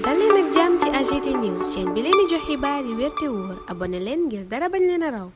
dal leen ak jàmm ci AGT News chaîne bi leen di jox xibaar yi wér te wóor abonné leen ngir dara bañ leen a raw.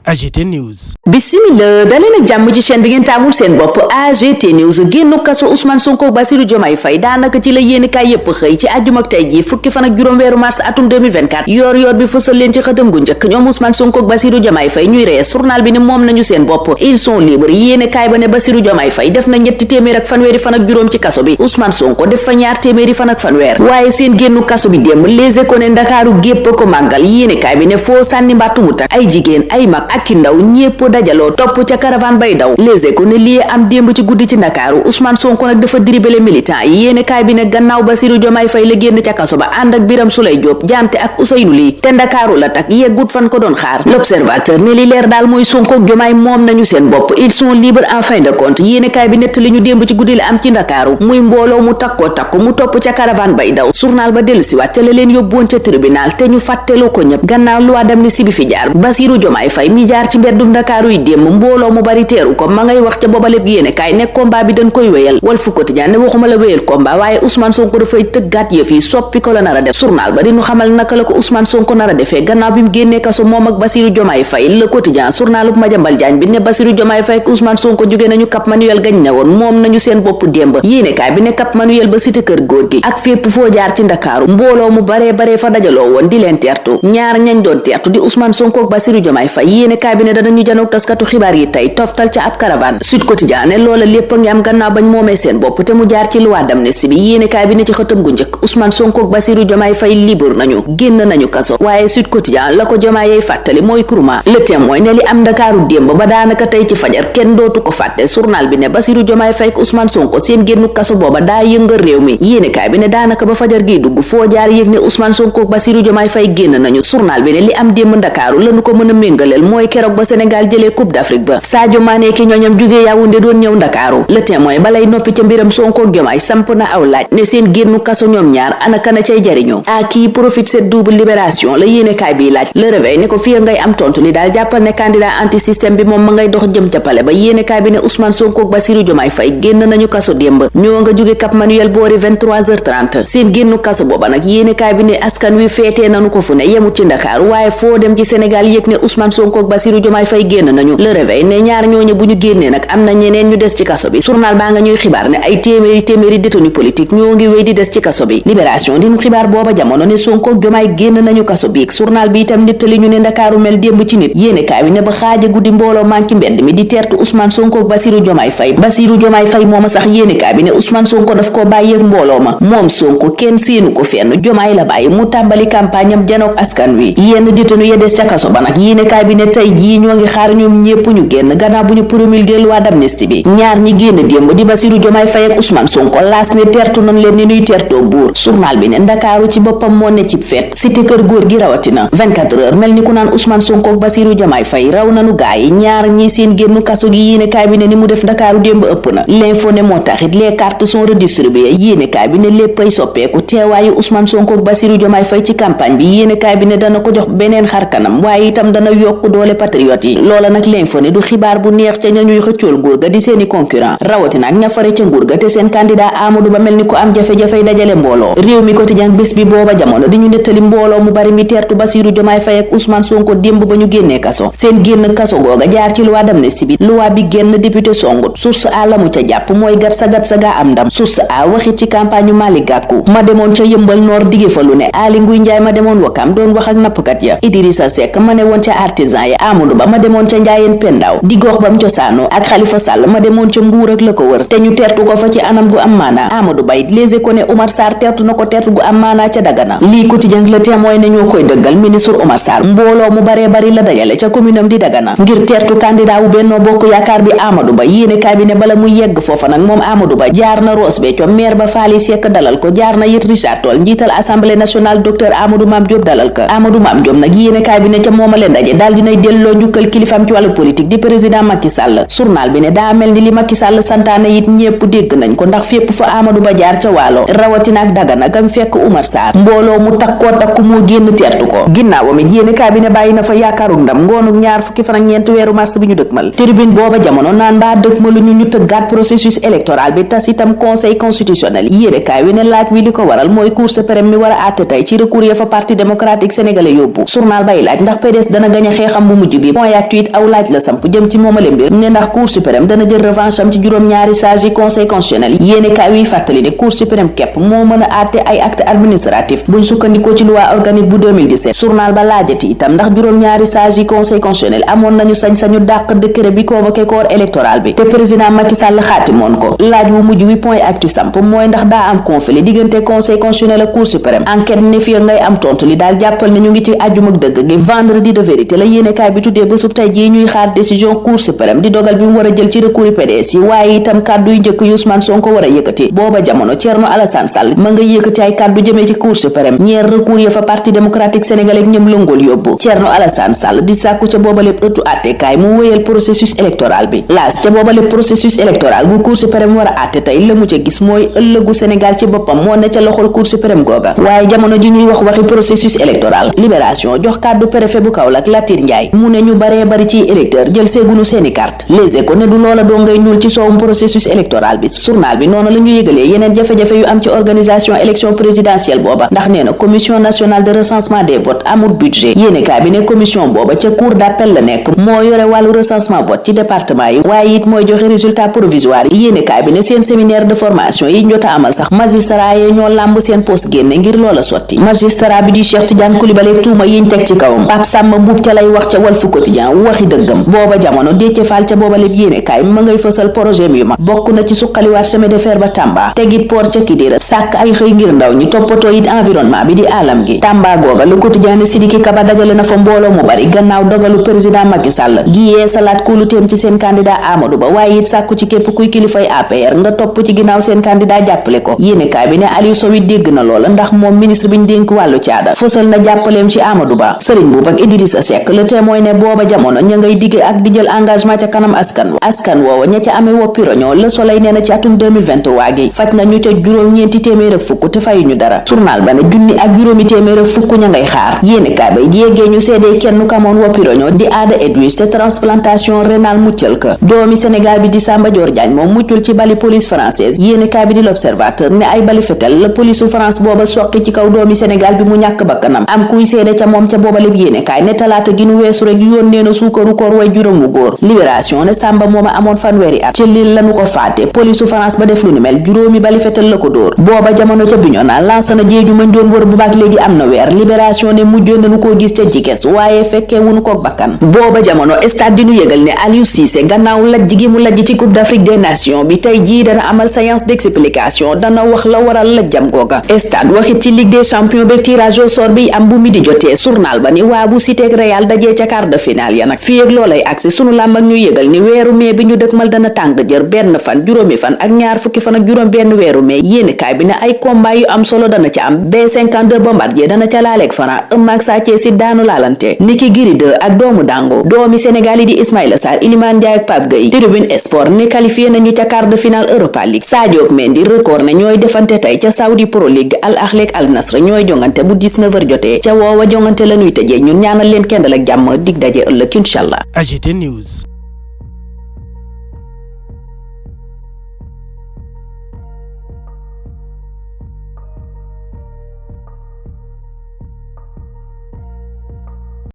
AGT News. Bismillah daleen ak jàmm ci chaîne bi ngeen taamul seen bopp AGT News génnu kaso Ousmane Sonko Bassirou Diomaye Faye daanaka ci la yéenekaay yépp xëy ci àjjuma ak tey ji fukki fan ak juróom weeru mars atum 2024 yoor bi fësal leen ci xëtam gu njëkk ñoom Ousmane Sonko Bassirou Diomaye Faye ñuy ree journal bi ne moom nañu seen bopp ils sont libres yéenekaay ba ne Bassirou Diomaye Faye def na ñetti téeméer ak fanweeri fan ak juróom ci kaso bi Ousmane Sonko def fa ñaar téeméeri fan ak fanweer waaye seen génnu kaso bi démb Les Échos ne Ndakaaru gépp ko màggal yéenekaay bi ne foo sànni mbàttu mu tak ay jigéen ay mag ak ki ndaw ñépp dajaloo topp ca caravane bay daw Les Échos ne lii am démb ci guddi ci Ndakaaru Ousmane Sonko nag dafa dribble militant yi yéenekaay bi ne gannaaw Bassirou Diomaye Faye la génn ca kaso ba ànd ak Birame Souleye Diop Dianté ak Ousseynou Ly te Ndakaaru la tak yeggut fan ko doon xaar L'Observateur ne li leer daal mooy Sonko ak Diomaye moom nañu seen bopp ils sont libres en fin de compte yéenekaay bi nettali ñu démb ci guddi la am ci Ndakaaru muy mbooloo mu takkoo takku mu topp ca caravane bay daw journal ba dellusiwaat ca la leen yóbbuwoon ca tribunal te ñu fàtteloo ko ñëpp gannaaw loi d'amnistie bi fi jaar Bassirou Diomaye Faye mi jaar ci mbeddum Ndakaaru yi démb mbooloo mu bari teeru ko ma ngay wax ca boobaleb yéenekaay ne combat bi dañ koy wéyal Walf Quotidien ne waxuma la wéyal combat waaye Ousmane Sonko dafay tëggaat yëf yi soppi ko la nar a def journal ba dinu xamal naka la ko Ousmane Sonko nar a defee gannaaw bi mu génnee kaso moom ak Bassirou Diomaye Faye Le Quotidien journalub Madiambal Diagne bi ne Bassirou Diomaye Faye ak Ousmane Sonko jóge nañu Cap Manuel gañ na woon moom nañu seen bopp démb yéenekaay bi ne Cap Manuel ba cité kër góor gi ak fépp foo jaar ci Ndakaaru mbooloo mu baree fa dajaloo woon di leen teertu ñaar ñañ doon teertu di Ousmane Sonko ak Bassirou Diomaye Faye yéenekaay bi ne danañu janook taskatu xibaar yi tey toftal ca ab caravane Sud Quotidien ne loola lépp a ngi am gannaaw bañ moomee seen bopp te mu jaar ci loi d'amnistie bi yéenekaay bi ne ci xëtam gu njëkk Ousmane Sonko ak Bassirou Diomaye Faye libre nañu génn nañu kaso waaye Sud Quotidien la ko Diomaye yay fàttali mooy kuruma Le Témoin ne li am Ndakaaru démb ba daanaka tey ci fajar kenn dootu ko fàtte journal bi ne Bassirou Diomaye Faye ak Ousmane Sonko seen génnu kaso booba daa yëngal réew mi yéenekaay bi ne daanaka ba fajar giy dugg foo jaar yëg ne Ousmane Sonko ak Bassirou Diomaye Faye génn nañu journal bi ne li am démb Ndakaaru lañu ko mën a méngaleel mooy keroog ba Sénégal jëlee Coupe d'Afrique ba Sadio Mané ki ñooñam jugee Yaoundé doon ñëw Ndakaaru Le Témoin balay noppi ca mbiram Sonko ak Diomaye samp na aw laaj ne seen génnu kaso ñoom ñaar ana kana cay jariñoo à qui profite cette double libération la yéenekaay bi laaj Le Réveil ne ko fii ngay am tontu li daal jàppal ne candidat anti système bi moom ma ngay dox jëm ca pale ba yéenekaay bi ne Ousmane Sonko ak Bassirou Diomaye Faye génn nañu kaso démb ñoo nga jóge Cap Manuel boori 23h30 seen génnu kaso booba nag yéenekaay bi ne askan wi feetee nañu ko fu ne yemut ci Ndakaaru waaye foo dem ci Sénégal yëg ne Ousmane Sonko ak Bassirou Diomaye Faye génn nañu Le Réveil ne ñaar ñooñu bu ñu génnee nag am na ñeneen ñu des ci kaso bi journal baa nga ñuy xibaar ne ay téeméeri détenu politique ñoo ngi wéy di des ci kaso bi Libération dinu xibaar booba jamono ne Sonko ak Diomaye génn nañu kaso bi journal bi itam nettali ñu ne Ndakaaru mel démb ci nit yéenekaay bi ne ba xaaja guddi mbooloo manki mbedd mi di teertu Ousmane Sonko ak Bassirou Diomaye Faye mooma sax yéenekaay bi ne Ousmane Sonko daf koo bàyyeeg mbooloo ma moom Sonko kenn séenu ko fenn Diomaye la bàyyi mu tàmbali campagne am janook askan wi yenn détenu ya des ca kaso ba nag yéenekaay bi ne tey jii ñoo ngi xaar ñoom ñépp ñu génn gannaaw bu ñu promulgué loi d'amnistie bi ñaar ñi génn démb di Bassirou Diomaye Faye ak Ousmane Sonko laas ne teertu nañ leen ni nuy teertoo buur journal bi ne Ndakaaru ci boppam moo ne cib feet cité kër góor gi rawatina 24 heures mel ni ku naan Ousmane Sonko ak Bassirou Diomaye Faye raw nanu gaay ñaar ñi seen génnu kaso gi yéenekaay bi ne ni mu def Ndakaaru démb ëpp na l'info ne moo taxit les cartes sont redistribuées yéenekaay bi ne léppay soppeeku teewaayu Ousmane Sonko ak Bassirou Diomaye Faye ci campagne bi yéenekaay bi ne dana ko jox beneen xar kanam waaye itam dana yokk doole patriote yi loola nag l'info ne du xibaar bu neex ca ñañuy xëccool góor ga di seeni concurrent rawatina ak ña fare ca nguur ga te seen candidat Amadou Ba mel ni ko am jafe-jafey dajale mbooloo réew mi quotidien bés bi booba jamono di ñu nettali mbooloo mu bari mi teertu Bassirou Diomaye Faye ak Ousmane Sonko démb ba ñu génnee kaso seen génn kaso googa jaar ci loi d'amnistie bi loi bi génn député songut source a la mu ca jàpp mooy gat sa gaa am ndam source a waxit ci campagne Malick Gakou ma demoon ca yëmbal noor dige fa lu ne Aly Ngouille Ndiaye ma demoon Wakam doon wax ak nappkat ya Idrissa Seck ma ne woon ca artisan ya Amadou Ba ma demoon ca Njaayeen Pendaaw di gox bam cosaano ak Khalifa Sall ma demoon ca Mbuur ak la ko wër te ñu teertu ko fa ci anam gu am maanaa Amadou Ba it Les Échos ne Oumar Sarr teertu na ko teertu gu am maanaa ca Dagana lii quotidien Le Témoin ne ñoo koy dëggal ministre Oumar Sarr mbooloo mu baree bari la dajale ca commune am di Dagana ngir teertu candidat wu Benno Bokk Yaakaar bi Amadou Ba yéenekaay bi ne bala muy yegg foofa nag moom Amadou Ba jaar na Ross Béthio maire ba Faly Seck dalal ko jaar na it Richard Toll njiital assemblée nationale docteur Amadou Mame Diop dalal ko Amadou Mame Diop nag yéenekaay bi ne ca mooma leen daje daal dinay delloo njukkal kilifam ci wàllu politique di président Macky Sall. journal bi ne daa mel ni li Macky Sall santaane it ñépp dégg nañ ko, ndax fépp fa Amadou Ba jaar ca Waalo rawatina ak Dagana gam fekk Oumar Sarr mbooloo mu takkoo takku moo génn teertu ko. ginnaawam it yéenekaay bi ne bàyyi na fa yaakaaruk ndam ngoonu ñaar fukki fan ak ñeent weeru mars bi ñu dëkmal. tribune booba jamono naan mbaa dëkmalu ñu tëggaat processus électoral bi tas itam conseil constitutionnel. yéenekaay bi ne laaj wi li ko waral mooy cour suprême mi war a àtte tey ci recours ya fa parti démocratique sénégalais yóbbu. journal bay laaj ndax PDS dana gañ a xeexam bu mujj bi. point actu it aw laaj la samp jëm ci moomale mbir ne ndax cour suprême dana jël revanche am ci juróom-ñaari sages yi conseil constitutionnel. yéenekaay wi fàttali ne cour suprême képp moo mën a àtte ay acte administratif buñ sukkandikoo ci loi organique bu 2017. journal ba laajati itam ndax juróom-ñaari sages yi conseil constitutionnel amoon nañu sañ-sañu dàq décret bi convoqué corps électoral bi te président Macky Sall xaatimoon ko. laaj bu mujj wi point actu samp mooy ndax daa am conflit diggante conseil constitutionnel ak cour suprême. enquête ne fi ngay am tontu li daal jàppal ne ñu ngi ci àjjuma ak dëgg gi. vendredi de vérité la yéenekaay bi tuddee bésub tey jii ñuy xaar décision cour suprême di dogal bi mu war a jël ci recours PDS yi, waaye itam kàddu yu njëkk yu Ousmane Sonko war a yëkkati. booba jamono Thierno Alassane Sall ma nga yëkkati ay kàddu jëmee ci cour suprême ñeer recours ya fa parti démocratique sénégalais ñëm lëngool yóbbu. Thierno Alassane Sall di sàkku ca booba lépp ëttu àttekaay mu wéyal processus électoral bi. laas ca booba lépp processus électoral gu cour suprême war a àtte tey la mu ca gis mooy ëllëgu Sénégal ci boppam moo ne ca loxol cour suprême googa. waaye jamono ji ñuy waxi processus électoral libération jox kàddu préfet bu Kaolack Latir Ndiaye mu ne ñu baree bari ci électeur jël seegunu seeni carte. Les Échos ne du loola doo ngay ñuul ci soowum processus électoral bi. journal bi noonu la ñu yëgalee yeneen jafe-jafe yu am ci organisation élection présidentielle booba ndax nee na commission nationale de recensement des votes amul budget. yéenekaay bi ne commission booba ca cour d'appel la nekk moo yore wàllu recensement vote ci département yi waaye it mooy joxe résultat provisoire yi. yéenekaay bi ne seen séminaire de formation yi njota amal sax magistrat yi ñoo làmb seen poste génne ngir loola sotti. magistrat bi di Cheikh Tidiane Coulibaly tuuma yiñ teg ci kawam Pape Samba Mboup ca lay wax ca Walf Quotidien waxi dëggam. booba jamono Déthié Fall ca booba lépp yéenekaay ma ngay fësal projet yu mag bokk na ci suqaliwaat chemin de fer ba Tamba tegit port ca Kidira sàkk ay xëy ngir ndaw ñi toppatoo it environnement bi di alam gi. Tamba googa Le Quotidien ne Sidiki Kaba dajale na fa mbooloo mu bari gannaaw dogalu président Macky Sall gi yee salaat kóoluteem ci seen candidat Amadou Ba waaye it sàkku ci képp kuy kilifay APR nga topp ci ginnaaw seen candidat jàppale ko. yéenekaay bi ne Aliou Sow it dégg na loola ndax moom ministre bi ñu dénk wàllu caada fësal na jàppaleem ci Amadou Ba. Serigne Mboup ak Idrissa Seck Le Témoin ne booba jamono ña ngay digge ak di jël engagement ca kanam askan woowa ña ca amee woppi roñoo Le Soleil nee na ci atum 2023 gi faj na ñu ca juróom-ñeenti téeméer ak fukk te fayuñu dara. journal ba ne junni ak juróomi téeméer ak fukk ña ngay xaar. yéenekaay bay yeggee ñu seedee kenn kamoon woppi roñoo di Ada Edwige te transplantation rénale muccal ka doomi Sénégal bi di Samba Dior Diagne moom muccul ci bali police française. yéenekaay bi di L'Observateur ne ay bali fetel la police France booba soqi ci kaw doomi Sénégal bi mu ñàkk bakkanam am kuy seede ca moom ca booba lépp yéenekaay ne talaata gi nu weesu rek yónnee na suukaru koor way juróom wu góor. Libération ne Samba mooma amoon fanweeri at ci lil lañu ko faate police France ba def lu ni mel juróomi bali fetel la ko dóor. booba jamono ca Bignona lancé na jéeju mañ doon wër bu baak léegi am na weer. Libération ne mujjoon nañu koo gis ca Jikes waaye fekkee wuñu ko bakkan. booba jamono stade di nu yëgal ne Aliou Cissé gannaaw lajj gi mu lajj ci Coupe d'Afrique des Nations bi tey jii dana amal séance d'explication dana wax la waral lajjam googa. stade waxit ci Ligue des champions beeg tirage au sort bi am bu midi jotee. journal ba ni waa bu Cité ak Real dajee ca quart de finale ya nag fii ak loolay agsi sunu làmb ak ñu yëgal ni weeru mai bi ñu dëkmal dana tàng jër benn fan juróomi fan ak ñaar fukki fan ak juróom benn weeru mai. yéenekaay bi ne ay combat yu am solo dana ca am B52 Bombardier dana ca laaleeg Franc Eumeu ak Sa Thiès si daanu laalante niki Gris 2 ak doomu Dango doomi Sénégal yi di Ismaïla Sarr Iliman Ndiaye ak Pape Gueye. Tribune Sport ne qualifié nañu ca quart de finale Europa League. Sadio ak Mendy record ne ñooy defante tey ca Saudi Pro League Al Ahly ak Al Nassr ñooy jongante bu 19h jotee ca woowa jongante la ñuy tëjee ñun ñaanal leen kendal ak jàmm dig daje ëllëg inshallah. AGT News.